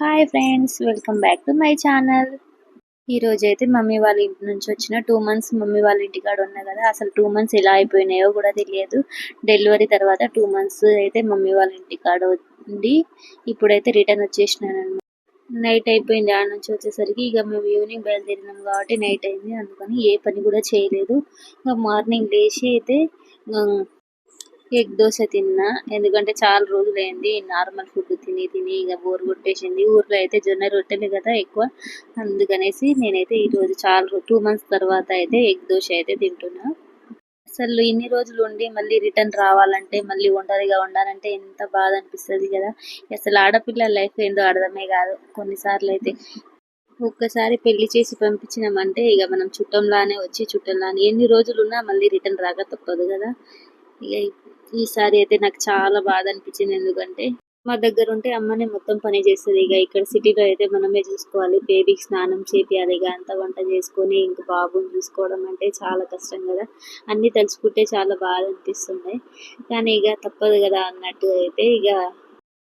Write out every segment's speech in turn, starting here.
Hi friends, welcome back to my channel. ఈ రోజు అయితే మమ్మీ వాళ్ళ ఇంటి నుంచి వచ్చిన 2 మంత్స్ మమ్మీ వాళ్ళ ఇంటికాడ ఉన్నా కదా. అసలు 2 మంత్స్ ఎలా అయిపోయినాయో కూడా తెలియదు. డెలివరీ తర్వాత 2 మంత్స్ అయితే మమ్మీ వాళ్ళ ఇంటికాడ ఉండి ఇప్పుడైతే రిటర్న్ వచ్చేసినాను. నైట్ అయిపోయింది. ఆడ నుంచి వచ్చేసరికి ఇక మేము ఈవినింగ్ బయలుదేరినాం కాబట్టి నైట్ అయింది. అందుకని ఏ పని కూడా చేయలేదు. ఇంకా మార్నింగ్ లేచి అయితే ఎగ్ దోశ తిన్నా. ఎందుకంటే చాలా రోజులైంది నార్మల్ ఫుడ్ తిని తిని ఇక బోర్ కొట్టేసింది. ఊర్లో అయితే జొన్న రొట్టెలు కదా ఎక్కువ, అందుకనేసి నేనైతే ఈ రోజు చాలా 2 మంత్స్ తర్వాత అయితే ఎగ్ దోశ అయితే తింటున్నా. అసలు ఇన్ని రోజులు ఉండి మళ్ళీ రిటర్న్ రావాలంటే, మళ్ళీ ఒంటరిగా ఉండాలంటే ఎంత బాధ అనిపిస్తుంది కదా. అసలు ఆడపిల్ల లైఫ్ ఏందో అర్థమే కాదు కొన్నిసార్లు అయితే. ఒక్కసారి పెళ్లి చేసి పంపించినామంటే ఇక మనం చుట్టంలానే వచ్చి చుట్టంలానే ఎన్ని రోజులు ఉన్నా మళ్ళీ రిటర్న్ రాక తప్పదు కదా. ఇక ఈసారి అయితే నాకు చాలా బాధ అనిపించింది. ఎందుకంటే మా దగ్గర ఉంటే అమ్మనే మొత్తం పని చేస్తుంది. ఇక ఇక్కడ సిటీలో అయితే మనమే చూసుకోవాలి. బేబీకి స్నానం చేపియాలి, ఇక అంత వంట చేసుకొని ఇంక బాబుని చూసుకోవడం అంటే చాలా కష్టం కదా. అన్నీ తలుచుకుంటే చాలా బాధ అనిపిస్తుంది. కానీ ఇక తప్పదు కదా అన్నట్టు అయితే ఇక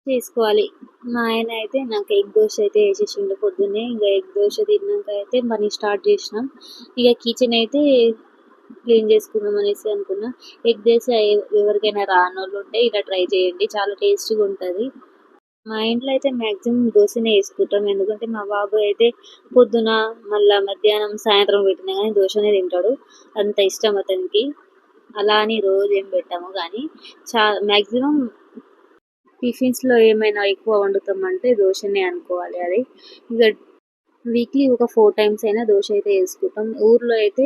చేసుకోవాలి. మా ఆయన అయితే నాకు ఎగ్ దోశ అయితే వేసేసిండు పొద్దున్నే. ఇంకా ఎగ్ దోశ తిన్నాక అయితే పని స్టార్ట్ చేసినాం. ఇక కిచెన్ అయితే క్లీన్ చేసుకుందాం అనేసి అనుకున్నా. ఎగ్ దోశ ఎవరికైనా రానోళ్ళు ఉంటే ఇలా ట్రై చేయండి, చాలా టేస్టీగా ఉంటుంది. మా ఇంట్లో అయితే మ్యాక్సిమం దోశనే వేసుకుంటాం. ఎందుకంటే మా బాబు అయితే పొద్దున మళ్ళా మధ్యాహ్నం సాయంత్రం పెట్టినా కానీ దోశనే తింటాడు. అంత ఇష్టం అతనికి. అలా అని రోజు ఏం పెట్టాము కానీ మ్యాక్సిమం టిఫిన్స్లో ఏమైనా ఎక్కువ వండుతామంటే దోశనే అనుకోవాలి. అది ఇక వీక్లీ ఒక 4 times అయినా దోశ అయితే వేసుకుంటాం. ఊర్లో అయితే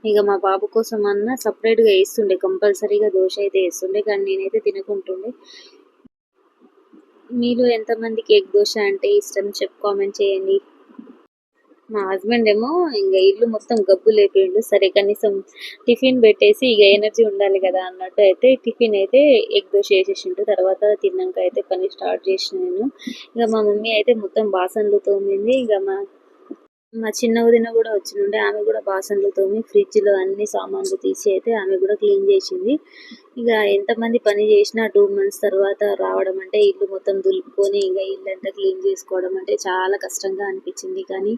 ఇక మా బాబు కోసం అన్న సపరేట్గా వేస్తుండే, కంపల్సరీగా దోశ అయితే వేస్తుండే. కానీ నేనైతే తినకుంటుండే. మీలో ఎంతమందికి ఎగ్ దోశ అంటే ఇష్టం కామెంట్ చేయండి. మా హస్బెండ్ ఏమో ఇంకా ఇల్లు మొత్తం గబ్బు లేపిండు. సరే కనీసం టిఫిన్ పెట్టేసి ఇక ఎనర్జీ ఉండాలి కదా అన్నట్టు అయితే టిఫిన్ అయితే ఎగ్ దోశ వేసేసిండు. తర్వాత తిన్నాక అయితే పని స్టార్ట్ చేసిన నేను. ఇక మా మమ్మీ అయితే మొత్తం బాసన్లు తోమింది. ఇక మా చిన్న వదిన కూడా వచ్చినుండే, ఆమె కూడా బాసన్లు తోమి ఫ్రిడ్జ్లో అన్ని సామాన్లు తీసి అయితే ఆమె కూడా క్లీన్ చేసింది. ఇక ఎంతమంది పని చేసినా 2 months తర్వాత రావడం అంటే ఇల్లు మొత్తం దులుపుకొని ఇక ఇల్లంతా క్లీన్ చేసుకోవడం అంటే చాలా కష్టంగా అనిపించింది. కానీ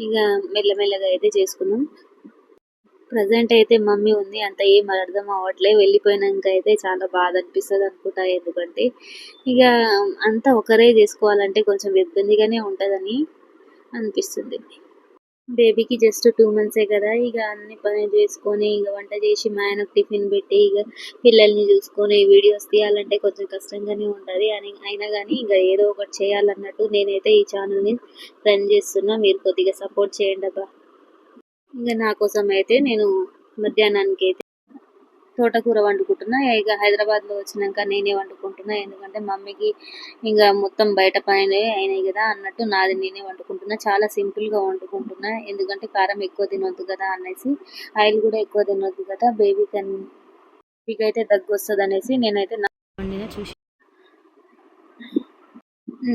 ఇక మెల్లమెల్లగా అయితే చేసుకున్నాం. ప్రజెంట్ అయితే మమ్మీ ఉంది, అంత ఏం అర్థం అవ్వట్లే. వెళ్ళిపోయినాక అయితే చాలా బాధ అనిపిస్తుంది అనుకుంటా. ఎందుకంటే ఇక అంతా ఒకరే చేసుకోవాలంటే కొంచెం ఇబ్బందిగానే ఉంటుందని అనిపిస్తుంది. బేబీకి జస్ట్ 2 months కదా. ఇక అన్ని పనులు చేసుకొని ఇక వంట చేసి మా ఆయనకు టిఫిన్ పెట్టి ఇక పిల్లల్ని చూసుకొని వీడియోస్ తీయాలంటే కొంచెం కష్టంగానే ఉంటుంది. అయినా కానీ ఇక ఏదో ఒకటి చేయాలన్నట్టు నేనైతే ఈ ఛానల్ని రన్ చేస్తున్నా. మీరు కొద్దిగా సపోర్ట్ చేయండి అబ్బా. ఇంకా నా కోసం అయితే నేను మధ్యాహ్నానికి అయితే తోటకూర వండుకుంటున్నా. ఇక హైదరాబాద్లో వచ్చినాక నేనే వండుకుంటున్నా. ఎందుకంటే మమ్మీకి ఇంకా మొత్తం బయట పని అయినాయి కదా అన్నట్టు నాది నేనే వండుకుంటున్నా. చాలా సింపుల్గా వండుకుంటున్నా. ఎందుకంటే కారం ఎక్కువ తినొద్దు కదా అనేసి, ఆయిల్ కూడా ఎక్కువ తినొద్దు కదా. బేబీకి అయితే దగ్గు వస్తుంది అనేసి నేనైతే వండిన చూసి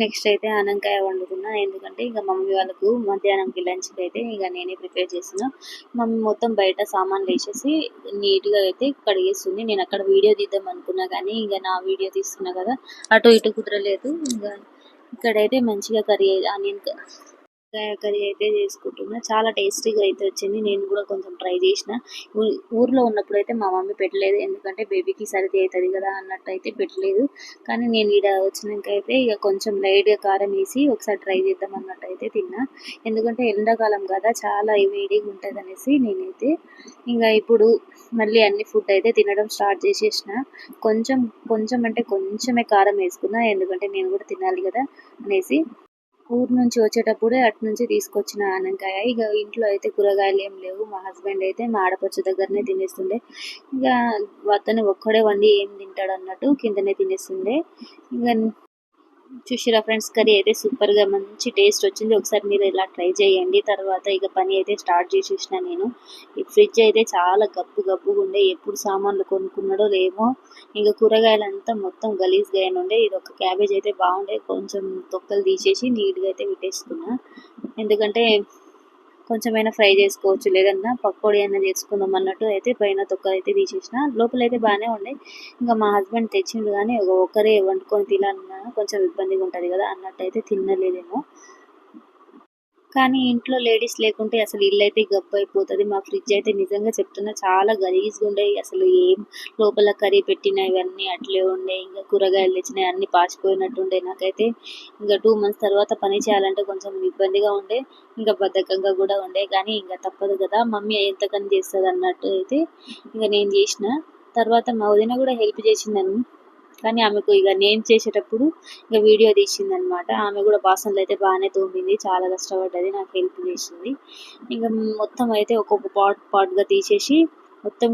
నెక్స్ట్ అయితే ఆనంకాయ వండుకున్నా. ఎందుకంటే ఇక మమ్మీ వాళ్ళకు మధ్యాహ్నంకి లంచ్కి అయితే ఇక నేనే ప్రిపేర్ చేస్తున్నా. మమ్మీ మొత్తం బయట సామాన్లు వేసేసి నీట్గా అయితే కడిగేస్తుంది. నేను అక్కడ వీడియో తీద్దాం అనుకున్నా కానీ ఇక నా వీడియో తీస్తున్నా కదా, అటు ఇటు కుదరలేదు. ఇంకా ఇక్కడైతే మంచిగా ఆనియన్ కర్రీ అయితే చేసుకుంటున్నా. చాలా టేస్టీగా అయితే వచ్చింది. నేను కూడా కొంచెం ట్రై చేసిన. ఊర్లో ఉన్నప్పుడు అయితే మా మమ్మీ పెట్టలేదు, ఎందుకంటే బేబీకి సర్ది అవుతుంది కదా అన్నట్టు అయితే పెట్టలేదు. కానీ నేను ఇక్కడ వచ్చినాక అయితే ఇక కొంచెం లైట్గా కారం వేసి ఒకసారి ట్రై చేద్దాం అన్నట్టు అయితే తిన్నా. ఎందుకంటే ఎండాకాలం కదా, చాలా వేడిగా ఉంటుంది అనేసి నేనైతే ఇంకా ఇప్పుడు మళ్ళీ అన్ని ఫుడ్ అయితే తినడం స్టార్ట్ చేసేసిన. కొంచెం కొంచెం అంటే కొంచెమే కారం వేసుకున్నా, ఎందుకంటే నేను కూడా తినాలి కదా అనేసి. ఊరు నుంచి వచ్చేటప్పుడే అటు నుంచి తీసుకొచ్చిన ఆనంకాయ. ఇక ఇంట్లో అయితే కూరగాయలు ఏం లేవు. మా హస్బెండ్ అయితే మా ఆడపడుచు దగ్గరనే తినేస్తుండే. ఇక అతను ఒక్కడే వండి ఏం తింటాడు అన్నట్టు కిందనే తినేస్తుండే. ఇక చూసిరా ఫ్రెండ్స్, కర్రీ అయితే సూపర్గా మంచి టేస్ట్ వచ్చింది. ఒకసారి మీరు ఇలా ట్రై చేయండి. తర్వాత ఇక పని అయితే స్టార్ట్ చేసేసిన నేను. ఈ ఫ్రిడ్జ్ అయితే చాలా గబ్బుగా ఉండే, ఎప్పుడు సామాన్లు కొనుక్కున్నాడో లేమో. ఇంకా కూరగాయలు అంతా మొత్తం గలీజ్గా అయిన ఉండే. ఇది ఒక క్యాబేజ్ అయితే బాగుండే, కొంచెం తొక్కలు తీసేసి నీట్గా అయితే పెట్టేసుకున్నా. ఎందుకంటే కొంచెమైనా ఫ్రై చేసుకోవచ్చు, లేదన్నా పకోడీ అయినా చేసుకుందాం అన్నట్టు అయితే పైన తొక్క అయితే తీసేసిన. లోపలైతే బాగానే ఉండే. ఇంకా మా హస్బెండ్ తెచ్చిండు కానీ ఒకరే వండుకొని తినాలన్నా కొంచెం ఇబ్బందిగా ఉంటుంది కదా అన్నట్టు అయితే తినలేదేమో. కానీ ఇంట్లో లేడీస్ లేకుంటే అసలు ఇల్లు అయితే గబ్బు అయిపోతుంది. మా ఫ్రిడ్జ్ అయితే నిజంగా చెప్తున్నా చాలా గలీజ్గా ఉండే. అసలు ఏం లోపల కర్రీ పెట్టినా ఇవన్నీ అట్లే ఉండే. ఇంకా కూరగాయలు తెచ్చినాయి అన్ని పాచిపోయినట్టు ఉండే. నాకైతే ఇంకా 2 months తర్వాత పని చేయాలంటే కొంచెం ఇబ్బందిగా ఉండే, ఇంకా బద్ధకంగా కూడా ఉండే. కానీ ఇంకా తప్పదు కదా, మమ్మీ ఎంతకని చేస్తుంది అన్నట్టు అయితే ఇంకా నేను చేసిన. తర్వాత మా వదిన కూడా హెల్ప్ చేసిందని, కానీ ఆమెకు ఇక నేను చేసేటప్పుడు ఇక వీడియో తీసింది అనమాట. ఆమె కూడా బాసనలు అయితే బాగానే తోమింది, చాలా కష్టపడ్డది, నాకు హెల్ప్ చేసింది. ఇంకా మొత్తం అయితే ఒక్కొక్క పాట్గా తీసేసి మొత్తం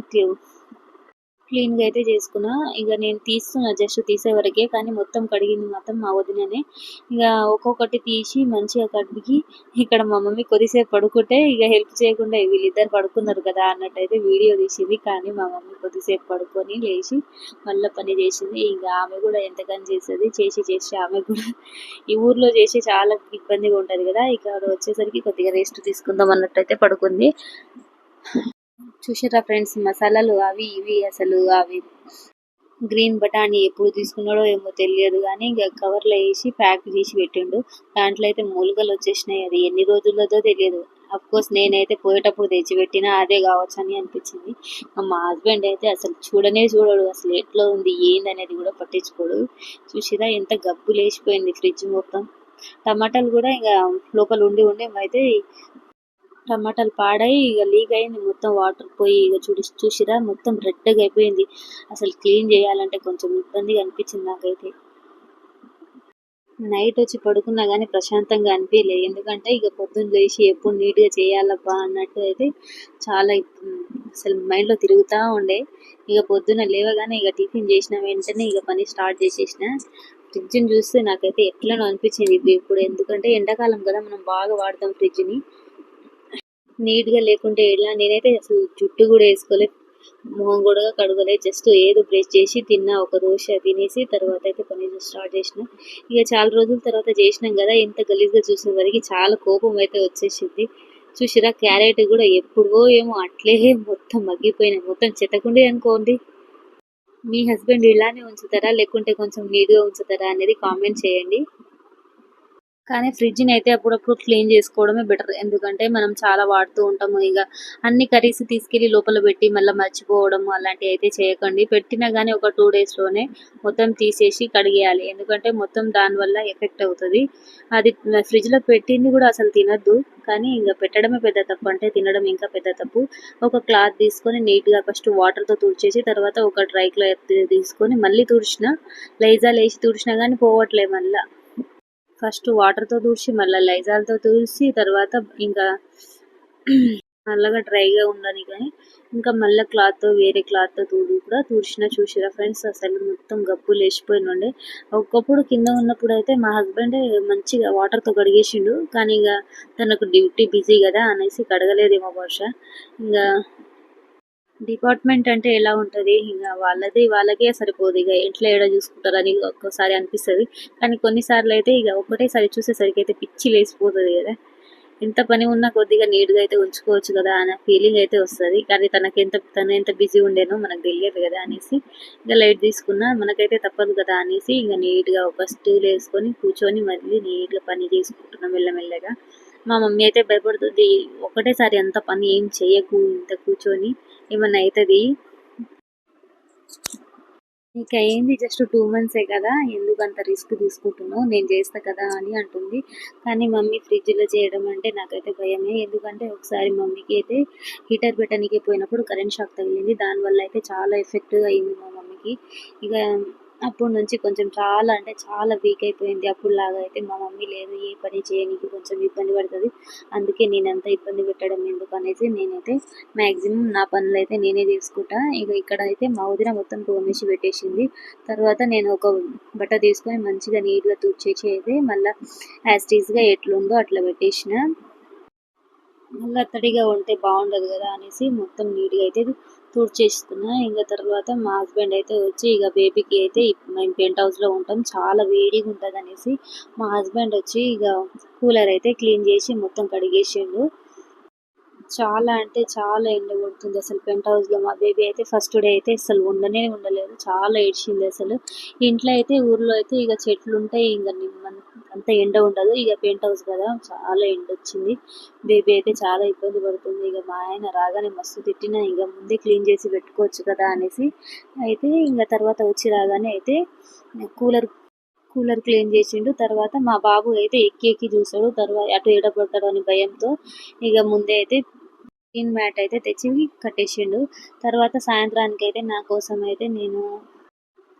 క్లీన్గా అయితే చేసుకున్నా. ఇక నేను తీస్తున్నా జస్ట్ తీసే వరకే, కానీ మొత్తం కడిగింది మాత్రం మా వదిననే. ఇక ఒక్కొక్కటి తీసి మంచిగా కడిగి ఇక్కడ మా మమ్మీ కొద్దిసేపు పడుకుంటే ఇక హెల్ప్ చేయకుండా వీళ్ళిద్దరు పడుకున్నారు కదా అన్నట్టు అయితే వీడియో తీసింది. కానీ మా మమ్మీ కొద్దిసేపు పడుకొని లేచి మళ్ళీ పని చేసింది. ఇంకా ఆమె కూడా ఎంతకని చేసేది, చేసి ఆమె కూడా ఈ ఊర్లో చేసి చాలా ఇబ్బందిగా ఉంటది కదా, ఇక్కడ వచ్చేసరికి కొద్దిగా రెస్ట్ తీసుకుందాం అన్నట్టు అయితే పడుకుంది. చూసారా ఫ్రెండ్స్, మసాలాలు అవి ఇవి అసలు అవి గ్రీన్ బఠానీ ఎప్పుడు తీసుకున్నాడో ఏమో తెలియదు, కానీ ఇంకా కవర్లో వేసి ప్యాక్ చేసి పెట్టిండు. దాంట్లో అయితే మూలికలు వచ్చేసినాయి, అది ఎన్ని రోజులదో తెలియదు. కోర్స్ నేనైతే పోయేటప్పుడు తెచ్చిపెట్టినా అదే కావచ్చు అని అనిపించింది. మా హస్బెండ్ అయితే అసలు చూడనే చూడడు, అసలు ఎట్లా ఉంది ఏంది అనేది కూడా పట్టించుకోడు. చూసిరా ఎంత గబ్బు లేచిపోయింది ఫ్రిడ్జ్ మొత్తం. టమాటాలు కూడా ఇంకా లోపల ఉండి అయితే టమాటాలు పాడై ఇక లీక్ అయింది, మొత్తం వాటర్ పోయి ఇక చూసిరా మొత్తం రెడ్గా అయిపోయింది. అసలు క్లీన్ చేయాలంటే కొంచెం ఇబ్బందిగా అనిపించింది నాకైతే. నైట్ వచ్చి పడుకున్నా కానీ ప్రశాంతంగా అనిపించలేదు, ఎందుకంటే ఇక పొద్దున్న లేచి ఎప్పుడు నీట్గా చేయాలబ్బా అన్నట్టు అయితే చాలా అసలు మైండ్లో తిరుగుతూ ఉండే. ఇక పొద్దున్న లేవగానే ఇక టిఫిన్ చేసిన వెంటనే ఇక పని స్టార్ట్ చేసేసిన. ఫ్రిడ్జ్ని చూస్తే నాకైతే ఎట్లనో అనిపించింది ఇప్పుడు, ఎందుకంటే ఎండాకాలం కదా మనం బాగా వాడతాం ఫ్రిడ్జ్ని. నీట్గా లేకుంటే ఎలా, నేనైతే అసలు జుట్టు కూడా వేసుకోలేదు, మొహం కూడా కడగలేదు, జస్ట్ ఏదో బ్రష్ చేసి తిన్నా, ఒక దోశ తినేసి తర్వాత అయితే పని స్టార్ట్ చేసిన. ఇక చాలా రోజుల తర్వాత చేసినాం కదా, ఎంత గలీజ్గా చూసే వరకు చాలా కోపం అయితే వచ్చేసింది. చూసిరా క్యారెట్ కూడా ఎప్పుడో ఏమో అట్లే మొత్తం మగ్గిపోయినాయి, మొత్తం చెత్తకుండే అనుకోండి. మీ హస్బెండ్ ఇలానే ఉంచుతారా లేకుంటే కొంచెం నీట్గా ఉంచుతారా అనేది కామెంట్ చేయండి. కానీ ఫ్రిడ్జ్ని అయితే అప్పుడప్పుడు క్లీన్ చేసుకోవడమే బెటర్, ఎందుకంటే మనం చాలా వాడుతూ ఉంటాము. ఇక అన్ని కర్రీస్ తీసుకెళ్ళి లోపల పెట్టి మళ్ళీ మర్చిపోవడం అలాంటివి అయితే చేయకండి. పెట్టినా కానీ ఒక 2 daysలోనే మొత్తం తీసేసి కడిగేయాలి, ఎందుకంటే మొత్తం దానివల్ల ఎఫెక్ట్ అవుతుంది. అది ఫ్రిడ్జ్లో పెట్టింది కూడా అసలు తినద్దు, కానీ ఇంకా పెట్టడమే పెద్ద తప్పు, అంటే తినడం ఇంకా పెద్ద తప్పు. ఒక క్లాత్ తీసుకొని నీట్గా ఫస్ట్ వాటర్తో తుడిచేసి తర్వాత ఒక డ్రై క్లాత్ తీసుకొని మళ్ళీ తుడిచిన, లైజాల్ వేసి తుడిచినా కానీ పోవట్లేదు. మళ్ళీ ఫస్ట్ వాటర్తో తుడిచి మళ్ళీ లైజాల్తో తుడిచి తర్వాత ఇంకా నల్లగా డ్రైగా ఉండని కానీ ఇంకా మళ్ళీ వేరే క్లాత్తో కూడా తుడిచిన. చూసిరా ఫ్రెండ్స్, అసలు మొత్తం గబ్బు లేచిపోయినుండే. ఒకప్పుడు కింద ఉన్నప్పుడు అయితే మా హస్బెండ్ మంచిగా వాటర్తో కడిగేసిండు, కానీ ఇక తనకు డ్యూటీ బిజీ కదా అనేసి కడగలేదేమో బహుశా. ఇంకా డిపార్ట్మెంట్ అంటే ఎలా ఉంటుంది, ఇంకా వాళ్ళకే సరిపోదు, ఇక ఎట్లా ఏడ చూసుకుంటారని ఒక్కోసారి అనిపిస్తుంది. కానీ కొన్నిసార్లు అయితే ఇక ఒకటేసారి చూసేసరికి అయితే పిచ్చి లేచిపోతుంది కదా, ఎంత పని ఉన్నా కొద్దిగా నీట్గా అయితే ఉంచుకోవచ్చు కదా అనే ఫీలింగ్ అయితే వస్తుంది. కానీ తను ఎంత బిజీ ఉండేనో మనకు తెలియదు కదా అనేసి ఇంకా లైట్ తీసుకున్నా, మనకైతే తప్పదు కదా అనేసి ఇంకా నీట్గా ఒక స్టూల్ వేసుకొని కూర్చొని మళ్ళీ నీట్గా పని చేసుకుంటున్నాం మెల్లమెల్లగా. మా మమ్మీ అయితే భయపడుతుంది, ఒకటేసారి అంత పని ఏం చేయకు, ఇంత కూర్చొని ఏమన్నా అవుతుంది, ఇక ఏంది జస్ట్ 2 months కదా, ఎందుకు అంత రిస్క్ తీసుకుంటున్నావు, నేను చేస్తా కదా అని అంటుంది. కానీ మమ్మీ ఫ్రిడ్జ్లో చేయడం అంటే నాకైతే భయమే, ఎందుకంటే ఒకసారి మమ్మీకి అయితే హీటర్ పెట్టడానికి పోయినప్పుడు కరెంట్ షాక్ తగిలింది, దానివల్ల అయితే చాలా ఎఫెక్ట్ అయింది మా మమ్మీకి. ఇక అప్పటి నుంచి కొంచెం చాలా అంటే చాలా వీక్ అయిపోయింది. అప్పుడులాగా అయితే మా మమ్మీ లేదు, ఏ పని చేయడానికి కొంచెం ఇబ్బంది పడుతుంది, అందుకే నేను అంత ఇబ్బంది పెట్టడం ఎందుకు అనేసి నేనైతే మ్యాక్సిమం నా పనులు అయితే నేనే చేసుకుంటా. ఇక ఇక్కడ అయితే మా వదిన మొత్తం తోమేసి పెట్టేసింది. తర్వాత నేను ఒక బట్ట తీసుకొని మంచిగా నీట్గా తుడిచేసి అయితే మళ్ళీ యాస్టీస్గా ఎట్లుందో అట్లా పెట్టేసిన. మళ్ళీ తడిగా ఉంటే బాగుండదు కదా అనేసి మొత్తం నీట్గా అయితే తుడిచేస్తున్నా. ఇంకా తర్వాత మా హస్బెండ్ అయితే వచ్చి ఇక బేబీకి అయితే మేము పెంట్ హౌస్లో ఉంటాం, చాలా వేడిగా ఉంటుంది అనేసి మా హస్బెండ్ వచ్చి ఇక కూలర్ అయితే క్లీన్ చేసి మొత్తం కడిగేసిండు. చాలా అంటే చాలా ఎండ కొడుతుంది అసలు పెంట్ హౌస్లో. మా బేబీ అయితే ఫస్ట్ డే అయితే అసలు ఉండనే ఉండలేదు, చాలా ఏడ్చింది అసలు. ఇంట్లో అయితే ఊర్లో అయితే ఇక చెట్లు ఉంటాయి, ఇంకా అంత ఎండ ఉండదు. ఇక పెంట్ హౌస్ కదా చాలా ఎండ వచ్చింది. బేబీ అయితే చాలా ఇబ్బంది పడుతుంది. ఇక మా ఆయన రాగానే మస్తు తిట్టిన, ఇక ముందే క్లీన్ చేసి పెట్టుకోవచ్చు కదా అనేసి. అయితే ఇంకా తర్వాత వచ్చి రాగానే అయితే కూలర్ కూలర్ క్లీన్ చేసిండు. తర్వాత మా బాబు అయితే ఎక్కి ఎక్కి చూసాడు, తర్వాత అటు ఏడబడతాడు అని భయంతో ఇక ముందే అయితే గ్రీన్ మ్యాట్ అయితే తెచ్చి కట్టేసిండు. తర్వాత సాయంత్రానికి అయితే నా కోసం అయితే నేను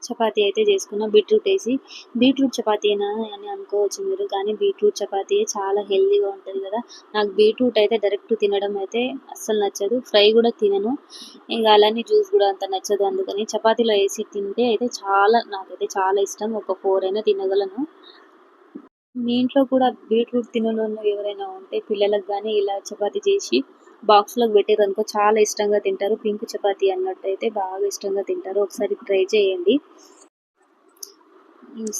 చపాతీ అయితే చేసుకున్నా బీట్రూట్ వేసి. బీట్రూట్ చపాతీనా అని అనుకోవచ్చు మీరు, కానీ బీట్రూట్ చపాతీ చాలా హెల్తీగా ఉంటుంది కదా. నాకు బీట్రూట్ అయితే డైరెక్ట్ తినడం అయితే అస్సలు నచ్చదు, ఫ్రై కూడా తినను. ఇంకా అలానే జ్యూస్ కూడా అంత నచ్చదు, అందుకని చపాతీలో వేసి తింటే అయితే నాకైతే చాలా ఇష్టం. ఒక 4 అయినా తినగలను. మీ ఇంట్లో కూడా బీట్రూట్ తిననోళ్ళు ఎవరైనా ఉంటే పిల్లలకు కానీ ఇలా చపాతీ చేసి బాక్స్‌లోకి పెట్టిర్రనుకో చాలా ఇష్టంగా తింటారు. పింక్ చపాతీ అన్నట్టయితే బాగా ఇష్టంగా తింటారు. ఒకసారి ట్రై చేయండి.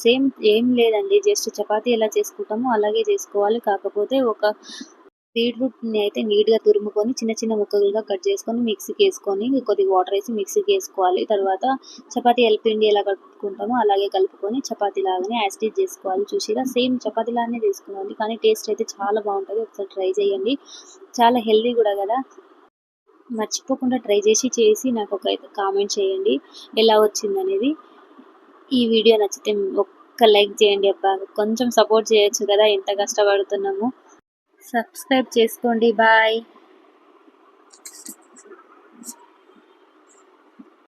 సేమ్ ఏం లేదండి, జస్ట్ చపాతీ ఎలా చేసుకుంటామో అలాగే చేసుకోవాలి. కాకపోతే ఒక బీట్రూట్‌ని అయితే నీట్‌గా తురుముకొని చిన్న చిన్న ముక్కలుగా కట్ చేసుకొని మిక్సీకి వేసుకొని కొద్దిగా వాటర్ వేసి మిక్సీకి వేసుకోవాలి. తర్వాత చపాతీ పిండి ఎలా కలుపుకుంటామో అలాగే కలుపుకొని చపాతీ లాగానే యాజ్ ఇట్ ఈజ్ చేసుకోవాలి. చూసిర్రా, సేమ్ చపాతీ లాగానే చేసుకోవాలి, కానీ టేస్ట్ అయితే చాలా బాగుంటుంది. ఒకసారి ట్రై చేయండి. చాలా హెల్తీ కూడా కదా. మర్చిపోకుండా ట్రై చేసి నాకు ఒక కామెంట్ చేయండి ఎలా వచ్చిందనేది. ఈ వీడియో నచ్చితే ఒక్క లైక్ చేయండి అబ్బా, కొంచెం సపోర్ట్ చేయొచ్చు కదా, ఎంత కష్టపడుతున్నాము. సబ్స్క్రైబ్ చేసుకోండి. బాయ్.